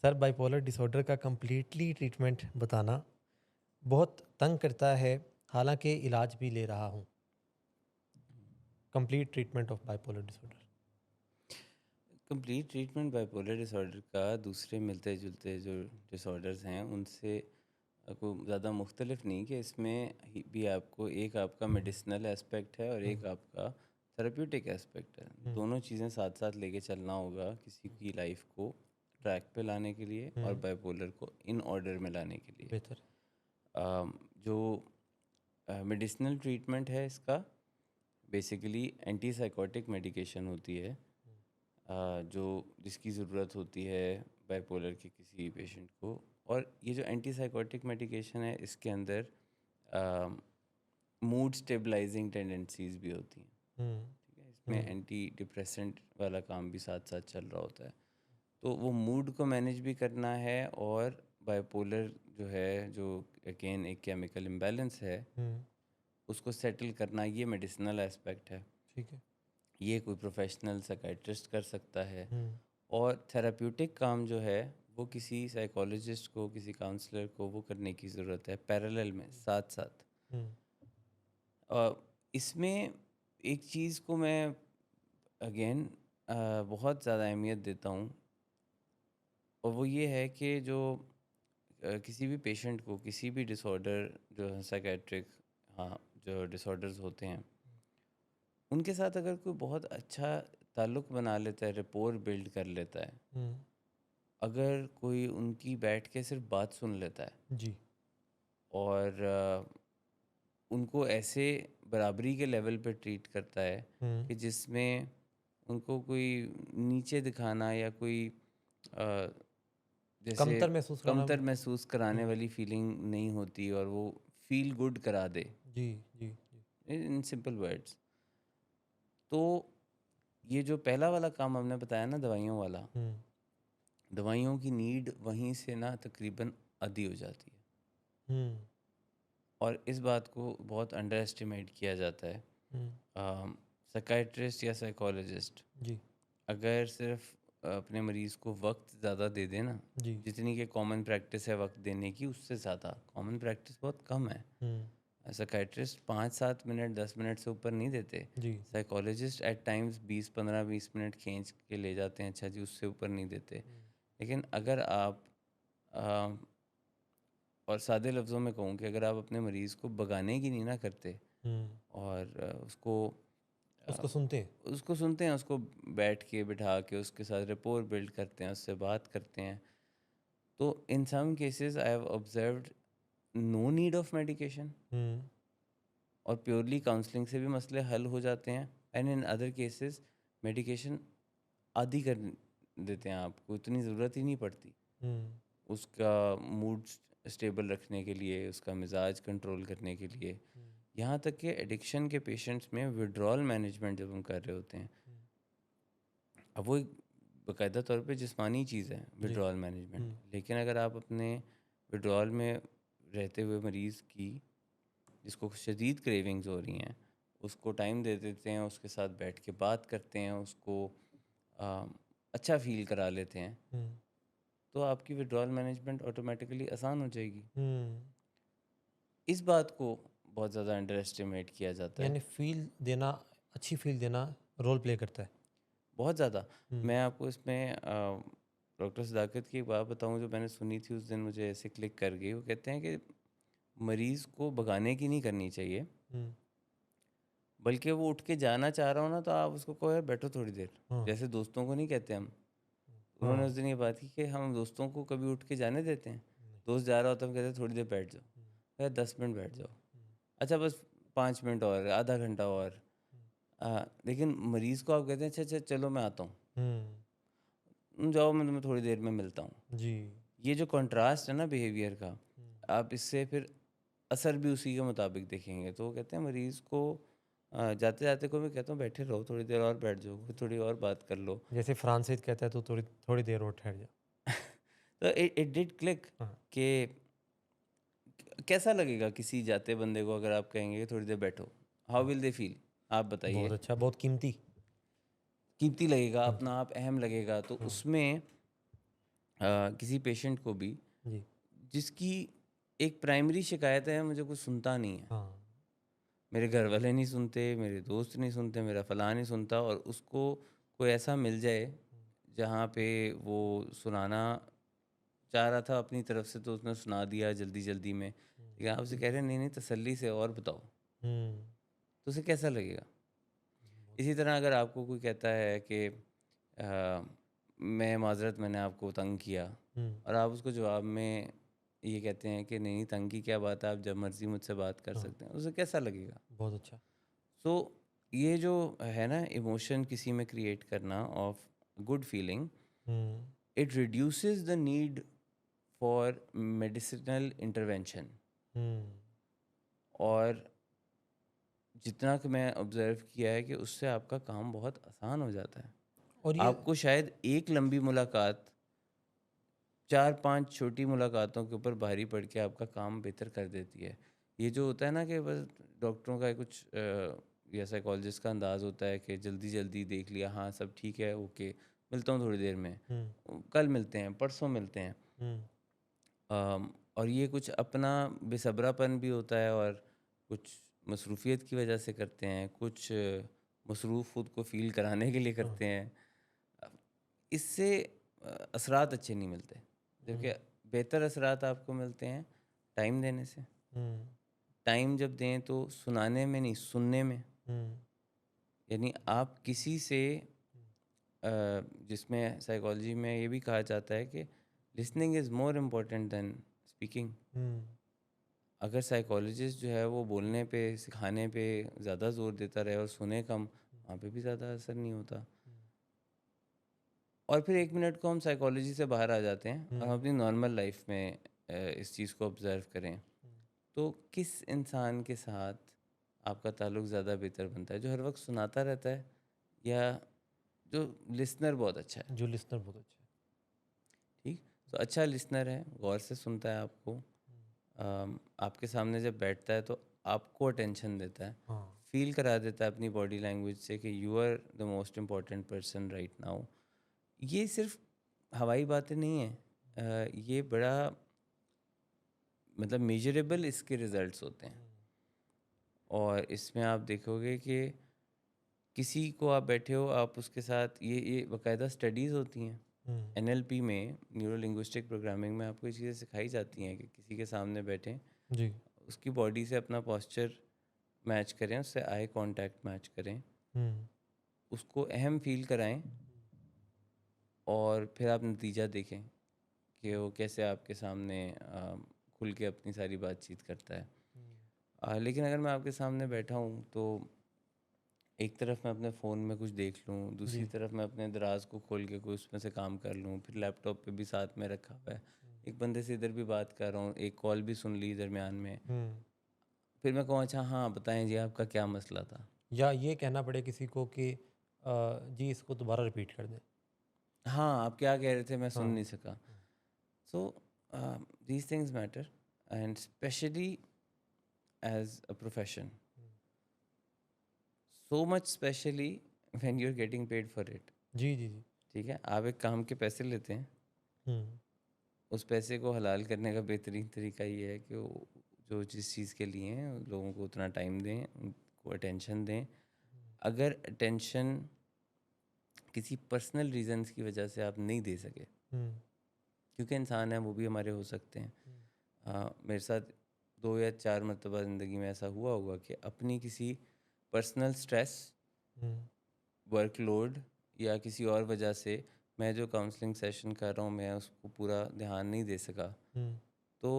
Sir bipolar disorder का completely treatment बताना बहुत तंग करता है, हालांकि इलाज भी ले रहा हूँ। Complete treatment of bipolar disorder. Complete treatment bipolar disorder का दूसरे मिलते जुलते जो डिसऑर्डर्स हैं उनसे को ज़्यादा मुख्तलिफ नहीं कि इसमें भी आपको एक आपका मेडिसिनल एस्पेक्ट है और हम्म, एक आपका थेरेप्यूटिक एस्पेक्ट है। हम्म, दोनों चीज़ें साथ साथ लेके चलना होगा किसी की लाइफ को ट्रैक पे लाने के लिए और हम्म, बाइपोलर को इन ऑर्डर में लाने के लिए। बेहतर। जो मेडिसिनल ट्रीटमेंट है इसका बेसिकली एंटी साइकोटिक मेडिकेशन होती है, जो जिसकी ज़रूरत होती है बाइपोलर के किसी पेशेंट को। और ये जो एंटी साइकोटिक मेडिकेशन है इसके अंदर मूड स्टेबलाइजिंग टेंडेंसीज भी होती हैं। हम्म, ठीक है, इसमें हम्म, एंटी डिप्रेसेंट वाला काम भी साथ साथ चल रहा होता है। तो वो मूड को मैनेज भी करना है और बाइपोलर जो है, जो अगेन एक केमिकल इम्बैलेंस है, हम्म, उसको सेटल करना, ये मेडिसिनल एस्पेक्ट है। ठीक है। ये कोई प्रोफेशनल साइकाइट्रिस्ट कर सकता है। हम्म, और थेराप्यूटिक काम जो है वो किसी साइकोलॉजिस्ट को, किसी काउंसलर को वो करने की ज़रूरत है पैरेलल में, साथ साथ। हम्म, इसमें एक चीज़ को मैं अगेन बहुत ज़्यादा अहमियत देता हूँ, और वो ये है कि जो किसी भी पेशेंट को किसी भी डिसऑर्डर जो है साइकेट्रिक, हाँ, जो डिसऑर्डर्स होते हैं उनके साथ अगर कोई बहुत अच्छा ताल्लुक़ बना लेता है, रेपोर बिल्ड कर लेता है, हम्म, अगर कोई उनकी बैठ के सिर्फ बात सुन लेता है जी। और उनको ऐसे बराबरी के लेवल पे ट्रीट करता है हम्म, कि जिसमें उनको कोई नीचे दिखाना या कोई अ, जैसे कमतर महसूस कराना। कमतर महसूस कराने हम्म, वाली फीलिंग नहीं होती और वो फील गुड करा दे, जी, जी, जी। In simple words. तो ये जो पहला वाला काम हमने बताया ना, दवाइयों वाला, हम्म, दवाइयों की नीड वहीं से ना तकरीबन आधी हो जाती है। हम्म, और इस बात को बहुत अंडर एस्टिमेट किया जाता है। हम्म, साइकाइट्रिस्ट या साइकोलॉजिस्ट जी, अगर सिर्फ अपने मरीज़ को वक्त ज़्यादा दे देना, जी, जितनी कि कॉमन प्रैक्टिस है वक्त देने की, उससे ज़्यादा कॉमन प्रैक्टिस बहुत कम है। हम्म, साइकाइट्रिस्ट 5-7 मिनट 10 मिनट से ऊपर नहीं देते। जी, साइकोलॉजिस्ट एट टाइम्स 20-15-20 मिनट खींच के ले जाते हैं, अच्छा जी, उससे ऊपर नहीं देते। हम्म, लेकिन अगर आप और सादे लफ्ज़ों में कहूँ कि अगर आप अपने मरीज़ को भगाने की नहीं ना करते हम्म, और अ, उसको सुनते हैं। उसको सुनते हैं, उसको बैठ के बिठा के उसके साथ रेपोर बिल्ड करते हैं, उससे बात करते हैं, तो in some cases I have observed no need of medication hmm, और प्योरली काउंसलिंग से भी मसले हल हो जाते हैं। And in other cases medication आदी कर देते हैं, आपको इतनी ज़रूरत ही नहीं पड़ती हम्म, उसका मूड स्टेबल रखने के लिए, उसका मिजाज कंट्रोल करने के लिए। हम्म, यहाँ तक कि एडिक्शन के पेशेंट्स में विड्रॉल मैनेजमेंट जब हम कर रहे होते हैं, हम्म, अब वो एक बाकायदा तौर पे जिस्मानी चीज़ है जी, विड्रॉल मैनेजमेंट। हम्म, लेकिन अगर आप अपने विड्रॉल में रहते हुए मरीज़ की, जिसको शदीद क्रेविंग्स हो रही हैं, उसको टाइम दे देते हैं, उसके साथ बैठ के बात करते हैं, उसको अ, अच्छा फ़ील करा लेते हैं, हम्म, तो आपकी विड्रॉल मैनेजमेंट ऑटोमेटिकली आसान हो जाएगी। हम्म। इस बात को बहुत ज़्यादा अंडर एस्टिमेट किया जाता है, यानी फ़ील देना, अच्छी फ़ील देना रोल प्ले करता है। बहुत ज़्यादा। हुँ, मैं आपको इसमें डॉक्टर सदाकत की एक बात बताऊँ जो मैंने सुनी थी उस दिन, मुझे ऐसे क्लिक कर गई। वो कहते हैं कि मरीज़ को भगाने की नहीं करनी चाहिए, हुँ, बल्कि वो उठ के जाना चाह रहा हो ना, तो आप उसको कहो यार बैठो थोड़ी देर। हाँ, जैसे दोस्तों को नहीं कहते हम। उन्होंने हाँ, उस दिन ये बात की कि हम दोस्तों को कभी उठ के जाने देते हैं? नहीं, दोस्त जा रहा होता है, हम कहते हैं थोड़ी देर बैठ जाओ। हुँ, यार 10 मिनट बैठ जाओ। हुँ, अच्छा बस 5 मिनट और, आधा घंटा और। हुँ, लेकिन मरीज़ को आप कहते हैं अच्छा अच्छा चलो मैं आता हूँ। हुँ, जाओ मैं तुम्हें थोड़ी देर में मिलता हूँ। जी, ये जो कंट्रास्ट है ना बिहेवियर का, हुँ, आप इससे फिर असर भी उसी के मुताबिक देखेंगे। तो वो कहते हैं मरीज़ को जाते-जाते को मैं कहता हूँ बैठे रहो, थोड़ी देर और बैठ जाओ, थोड़ी और बात कर लो। जैसे फ्रांसिस कहता है तो थोड़ी थोड़ी देर और ठहर जा। तो इट इट डिड क्लिक हाँ, कि कैसा लगेगा किसी जाते बंदे को अगर आप कहेंगे कि थोड़ी देर बैठो? हाउ हाँ, विल दे फील? आप बहुत बताइए। अच्छा, बहुत कीमती, कीमती लगेगा, कीमती। अपना आप अहम लगेगा। तो हुँ, उसमें किसी पेशेंट को भी जी। जिसकी एक प्राइमरी शिकायत है, मुझे कुछ सुनता नहीं है, हाँ। मेरे घर वाले नहीं सुनते, मेरे दोस्त नहीं सुनते, मेरा फलां नहीं सुनता, और उसको कोई ऐसा मिल जाए जहाँ पे वो सुनाना चाह रहा था अपनी तरफ से, तो उसने सुना दिया जल्दी जल्दी में। लेकिन आप उसे कह रहे हैं नहीं नहीं तसल्ली से और बताओ, हुँ। तो उसे कैसा लगेगा? इसी तरह अगर आपको कोई कहता है कि मैं माज़रत, मैंने आपको तंग किया, हुँ। और आप उसको जवाब में ये कहते हैं कि नहीं नहीं तंग की क्या बात है, आप जब मर्ज़ी मुझसे बात कर हाँ, सकते हैं, उसे कैसा लगेगा? बहुत अच्छा। सो ये जो है ना इमोशन किसी में क्रिएट करना of good feeling, hmm. It reduces the need for medicinal intervention. Hmm. और जितना कि मैं ऑब्ज़र्व किया है कि उससे आपका काम बहुत आसान हो जाता है। और ये आपको शायद एक लंबी मुलाकात 4-5 छोटी मुलाकातों के ऊपर भारी पड़ के आपका काम बेहतर कर देती है। ये जो होता है ना कि बस डॉक्टरों का कुछ या साइकोलॉजिस्ट का अंदाज़ होता है कि जल्दी-जल्दी देख लिया, हाँ, सब ठीक है, ओके, मिलता हूँ थोड़ी देर में, हुँ। कल मिलते हैं, परसों मिलते हैं। हुँ। और ये कुछ अपना बेसब्रापन भी होता है, और कुछ मसरूफ़ियत की वजह से करते हैं, कुछ मसरूफ़ खुद को फ़ील कराने के लिए हाँ। करते हैं। अ, इससे असरात अच्छे नहीं मिलते, हुँ। जबकि बेहतर असरात आपको मिलते हैं टाइम देने से। हुँ। टाइम जब दें तो सुनाने में नहीं, सुनने में। हुँ। यानी आप किसी से अ, जिसमें साइकोलॉजी में ये भी कहा जाता है कि listening is more important than speaking. Hmm. अगर साइकोलॉजिस्ट जो है वो बोलने पे, सिखाने पे ज़्यादा ज़ोर देता रहे और सुने कम, वहाँ पे भी ज़्यादा असर नहीं होता। और फिर 1 मिनट को हम साइकोलॉजी से बाहर आ जाते हैं और हम हुँ। अपनी नॉर्मल लाइफ में इस चीज़ को ऑब्ज़र्व करें। तो किस इंसान के साथ आपका ताल्लुक ज़्यादा बेहतर बनता है? जो हर वक़्त सुनाता रहता है, या जो लिसनर बहुत अच्छा है? जो लिसनर बहुत अच्छा है। ठीक? तो अच्छा लिसनर है, गौर से सुनता है आपको, आपके सामने जब बैठता है तो आपको अटेंशन देता है, हाँ। फ़ील करा देता है अपनी बॉडी लैंग्वेज से कि you are the most important person right now. ये सिर्फ़ हवाई बातें नहीं हैं, ये बड़ा मतलब मेजरेबल इसके रिज़ल्ट्स होते हैं। और इसमें आप देखोगे कि किसी को आप बैठे हो, आप उसके साथ ये बाकायदा स्टडीज़ होती हैं। हुँ। एनएलपी में, न्यूरो लिंग्विस्टिक प्रोग्रामिंग में, आपको ये चीज़ें सिखाई जाती हैं कि किसी के सामने बैठें, जी। उसकी बॉडी से अपना पोस्चर मैच करें, उससे आई कांटेक्ट मैच करें, हुँ। उसको अहम फ़ील कराएँ, और फिर आप नतीजा देखें कि वो कैसे आपके सामने खुल के अपनी सारी बातचीत करता है। लेकिन अगर मैं आपके सामने बैठा हूँ तो एक तरफ मैं अपने फ़ोन में कुछ देख लूँ, दूसरी जी। तरफ मैं अपने दराज़ को खोल के कोई उसमें से काम कर लूँ, फिर लैपटॉप पे भी साथ में रखा हुआ है। एक बंदे से इधर भी बात कर रहा हूँ, एक कॉल भी सुन ली दरमियान में। हुँ। फिर मैं कहूँ अच्छा हाँ, बताएँ जी आपका क्या मसला था? या ये कहना पड़े किसी को कि जी इसको दोबारा रिपीट कर दें। हाँ, आप क्या कह रहे थे मैं सुन हाँ। नहीं सका। So these things matter, and specially as a profession, so much specially when you are getting paid for it. जी, जी, जी। ठीक है? आप एक काम के पैसे लेते हैं, हुँ। उस पैसे को हलाल करने का बेहतरीन तरीका ये है कि वो जो जिस चीज़ के लिए हैं लोगों को उतना टाइम दें, उनको अटेंशन दें। अगर अटेंशन किसी पर्सनल रीज़न्स की वजह से आप नहीं दे सके, हुँ। क्योंकि इंसान हैं, वो भी हमारे हो सकते हैं। हुँ। मेरे साथ 2 या 4 मर्तबा ज़िंदगी में ऐसा हुआ होगा कि अपनी किसी पर्सनल स्ट्रेस, हुँ। वर्कलोड या किसी और वजह से मैं जो काउंसलिंग सेशन कर रहा हूँ, मैं उसको पूरा ध्यान नहीं दे सका। हुँ। तो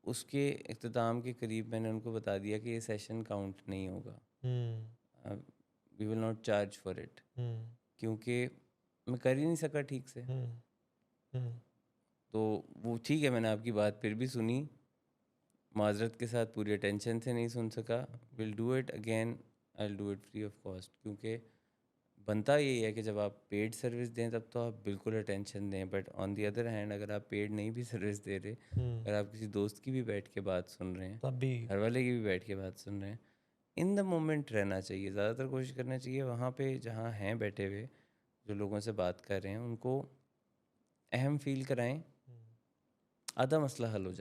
उसके इख्तिताम के करीब मैंने उनको बता दिया कि ये सेशन काउंट नहीं होगा, hmm. We will not charge for it, hmm. क्योंकि मैं कर ही नहीं सका ठीक से। हुँ। हुँ। तो वो ठीक है, मैंने आपकी बात फिर भी सुनी, माजरत के साथ पूरी अटेंशन से नहीं सुन सका, will do it again, I will do it free of cost, क्योंकि बनता यही है कि जब आप पेड सर्विस दें तब तो आप बिल्कुल अटेंशन दें, but on the other hand अगर आप पेड नहीं भी सर्विस दे रहे, हुँ। अगर आप किसी दोस्त की भी बैठ के बात सुन रहे हैं, तब भी घर वाले की भी बैठ के बात सुन रहे हैं, इन द मोमेंट रहना चाहिए। ज़्यादातर कोशिश करना चाहिए वहाँ पे जहाँ हैं बैठे हुए, जो लोगों से बात कर रहे हैं, उनको अहम फ़ील कराएँ, हुँ। आधा मसला हल हो जाएगा।